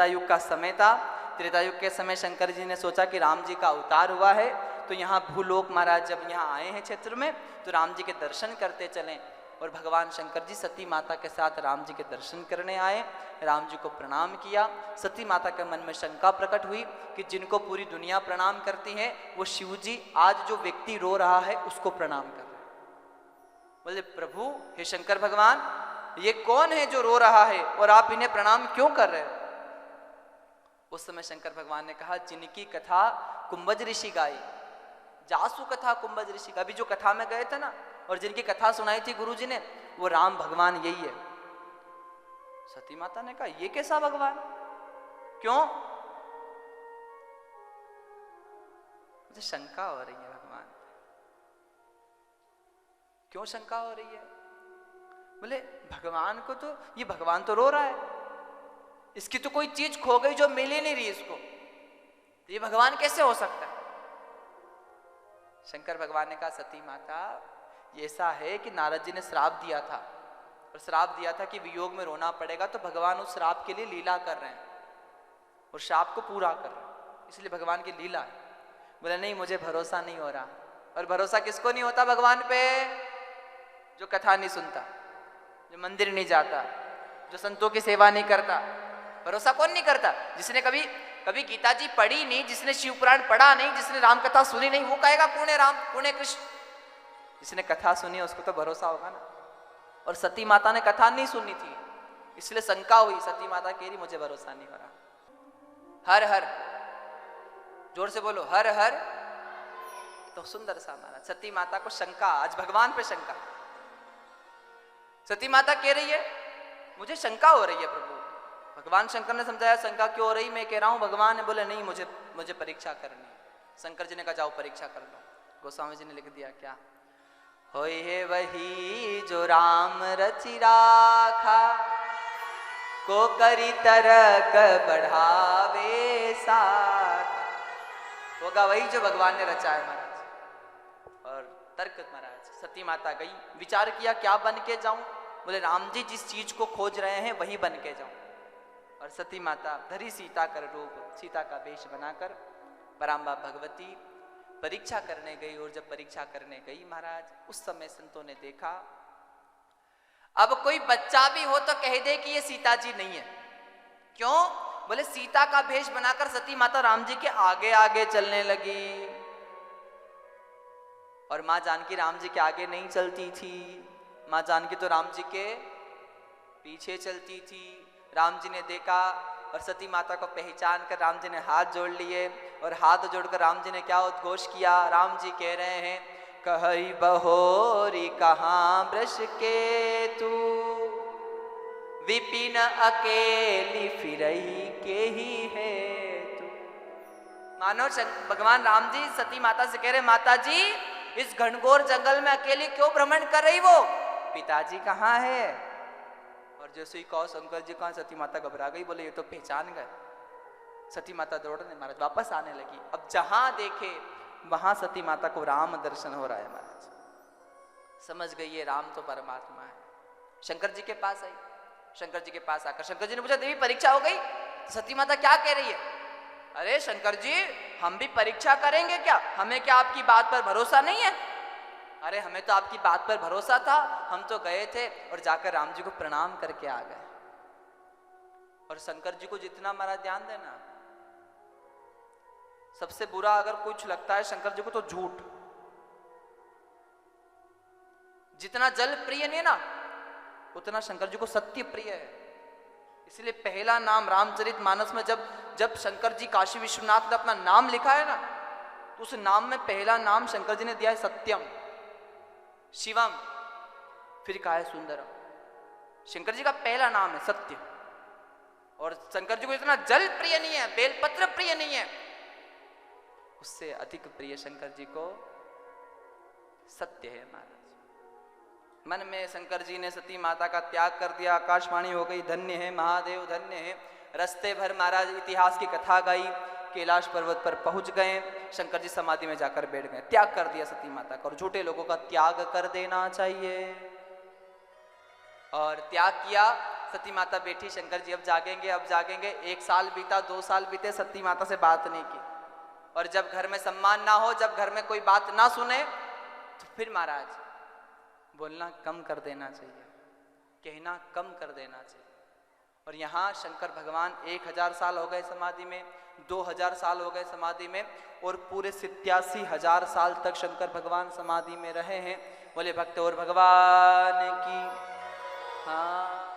त्रेता युग का समय था। त्रेता युग के समय शंकर जी ने सोचा कि राम जी का अवतार हुआ है, तो यहाँ भूलोक महाराज जब यहाँ आए हैं क्षेत्र में, तो राम जी के दर्शन करते चलें। और भगवान शंकर जी सती माता के साथ राम जी के दर्शन करने आए, राम जी को प्रणाम किया। सती माता के मन में शंका प्रकट हुई कि जिनको पूरी दुनिया प्रणाम करती है, वो शिव जी आज जो व्यक्ति रो रहा है उसको प्रणाम कर रहे हैं। बोले प्रभु, हे शंकर भगवान, ये कौन है जो रो रहा है और आप इन्हें प्रणाम क्यों कर रहे हो? उस समय शंकर भगवान ने कहा, जिनकी कथा कुंभज ऋषि गाई, जासु कथा कुंभज ऋषि, अभी जो कथा में गए थे ना, और जिनकी कथा सुनाई थी गुरु जी ने, वो राम भगवान यही है। सती माता ने कहा, ये कैसा भगवान? क्यों? मुझे शंका हो रही है भगवान। क्यों शंका हो रही है? बोले भगवान को तो, ये भगवान तो रो रहा है, इसकी तो कोई चीज खो गई जो मिल ही नहीं रही इसको, तो ये भगवान कैसे हो सकता है? शंकर भगवान ने कहा, सती माता, ये ऐसा है कि नारद जी ने श्राप दिया था, और श्राप दिया था कि वियोग में रोना पड़ेगा, तो भगवान उस श्राप के लिए लीला कर रहे हैं और श्राप को पूरा कर रहे हैं, इसलिए भगवान की लीला है। बोले नहीं, मुझे भरोसा नहीं हो रहा। और भरोसा किसको नहीं होता भगवान पे? जो कथा नहीं सुनता, जो मंदिर नहीं जाता, जो संतों की सेवा नहीं करता। भरोसा कौन नहीं करता? जिसने कभी कभी गीता जी पढ़ी नहीं, जिसने शिव पुराण पढ़ा नहीं, जिसने राम कथा सुनी नहीं, वो कहेगा कौन है राम, कौन है कृष्ण? जिसने कथा सुनी है उसको तो भरोसा होगा ना। और सती माता ने कथा नहीं सुनी थी, इसलिए शंका हुई। सती माता कह रही, मुझे भरोसा नहीं हो रहा। हर हर, जोर से बोलो, हर हर। तो सुंदर सा महाराज, सती माता को शंका, आज भगवान पे शंका। सती माता कह रही है, मुझे शंका हो रही है प्रभु। भगवान शंकर ने समझाया, शंका क्यों हो रही? मैं कह रहा हूं भगवान ने बोले नहीं, मुझे परीक्षा करनी है। शंकर जी ने कहा, जाओ परीक्षा कर लो। गोस्वामी जी ने लिख दिया क्या? होय है वही जो राम रचि राखा, को करी तरक बढ़ावे साथ। होगा वही जो भगवान ने रचा है महाराज। और तर्क महाराज, सती माता गई, विचार किया क्या बन के जाऊं? बोले राम जी जिस चीज को खोज रहे हैं वही बन के जाऊं। और सती माता धरी सीता कर रूप, सीता का वेश बनाकर पराम्बा भगवती परीक्षा करने गई। और जब परीक्षा करने गई महाराज, उस समय संतों ने देखा, अब कोई बच्चा भी हो तो कह दे कि ये सीता जी नहीं है। क्यों? बोले सीता का भेष बनाकर सती माता राम जी के आगे आगे चलने लगी, और मां जानकी राम जी के आगे नहीं चलती थी। मां जानकी तो राम जी के पीछे चलती थी। राम जी ने देखा और सती माता को पहचान कर राम जी ने हाथ जोड़ लिए, और हाथ जोड़कर राम जी ने क्या उद्घोष किया? राम जी कह रहे हैं, कहई बहोरी कहाँ वृष के तू, विपिन अकेली फिरई के ही है तू। मानो भगवान राम जी सती माता से कह रहे, माता जी इस घनघोर जंगल में अकेली क्यों भ्रमण कर रही? वो पिताजी कहाँ है? और जैसे ही कहो शंकर जी कहाँ, सती माता घबरा गई, बोले ये तो पहचान गए। सती माता दौड़ने महाराज वापस आने लगी। अब जहां देखे वहां सती माता को राम दर्शन हो रहा है महाराज। समझ गई ये राम तो परमात्मा है। शंकर जी के पास आई। शंकर जी के पास आकर शंकर जी ने पूछा, देवी परीक्षा हो गई? सती माता क्या कह रही है? अरे शंकर जी, हम भी परीक्षा करेंगे क्या? हमें क्या आपकी बात पर भरोसा नहीं है? अरे हमें तो आपकी बात पर भरोसा था, हम तो गए थे और जाकर राम जी को प्रणाम करके आ गए। और शंकर जी को जितना महाराज ध्यान देना, सबसे बुरा अगर कुछ लगता है शंकर जी को तो झूठ। जितना जल प्रिय नहीं ना, उतना शंकर जी को सत्य प्रिय है। इसलिए पहला नाम रामचरितमानस में जब शंकर जी काशी विश्वनाथ ने अपना नाम लिखा है ना, तो उस नाम में पहला नाम शंकर जी ने दिया है सत्यम, शिवम, फिर कहा है सुंदरम। शंकर जी का पहला नाम है सत्य। और शंकर जी को इतना जल प्रिय नहीं है, बेलपत्र प्रिय नहीं है, उससे अधिक प्रिय शंकर जी को सत्य है महाराज। मन में शंकर जी ने सती माता का त्याग कर दिया। आकाशवाणी हो गई, धन्य है महादेव धन्य है। रस्ते भर महाराज इतिहास की कथा गाई। कैलाश पर्वत पर पहुंच गए, शंकर जी समाधि में जाकर बैठ गए। त्याग कर दिया सती माता का। और झूठे लोगों का त्याग कर देना चाहिए। और त्याग किया, सती माता बैठी, शंकर जी अब जागेंगे अब जागेंगे। 1 साल बीता, 2 साल बीते, सती माता से बात नहीं की। और जब घर में सम्मान ना हो, जब घर में कोई बात ना सुने, तो फिर महाराज बोलना कम कर देना चाहिए, कहना कम कर देना चाहिए। और यहाँ शंकर भगवान 1000 साल हो गए समाधि में, 2000 साल हो गए समाधि में, और पूरे 87,000 साल तक शंकर भगवान समाधि में रहे हैं। बोले भक्त और भगवान की हाँ।